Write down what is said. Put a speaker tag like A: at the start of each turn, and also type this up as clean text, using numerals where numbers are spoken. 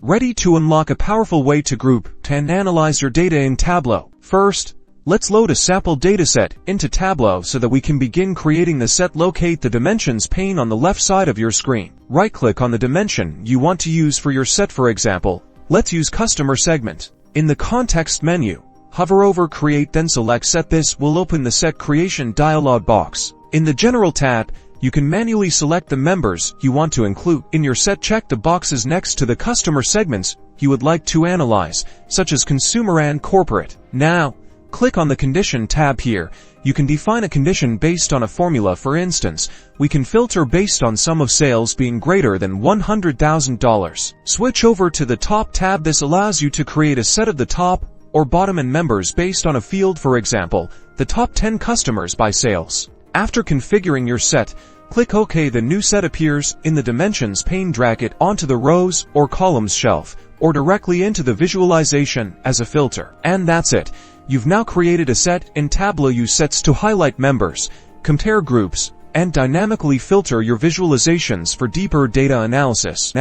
A: Ready to unlock a powerful way to group and analyze your data in Tableau. First, let's load a sample dataset into Tableau so that we can begin creating the set. Locate the dimensions pane on the left side of your screen. Right-click on the dimension you want to use for your set. For example, let's use customer segment. In the context menu, hover over Create, then select Set. This will open the Set Creation dialog box. In the General tab, you can manually select the members you want to include in your set. Check the boxes next to the customer segments you would like to analyze, such as consumer and corporate. Now, click on the Condition tab here. You can define a condition based on a formula. For instance, we can filter based on sum of sales being greater than $100,000. Switch over to the Top tab. This allows you to create a set of the top or bottom end members based on a field, for example, the top 10 customers by sales. After configuring your set, click OK. The new set appears in the Dimensions pane. Drag it onto the rows or columns shelf, or directly into the visualization as a filter. And that's it. You've now created a set in Tableau. Use sets to highlight members, compare groups, and dynamically filter your visualizations for deeper data analysis.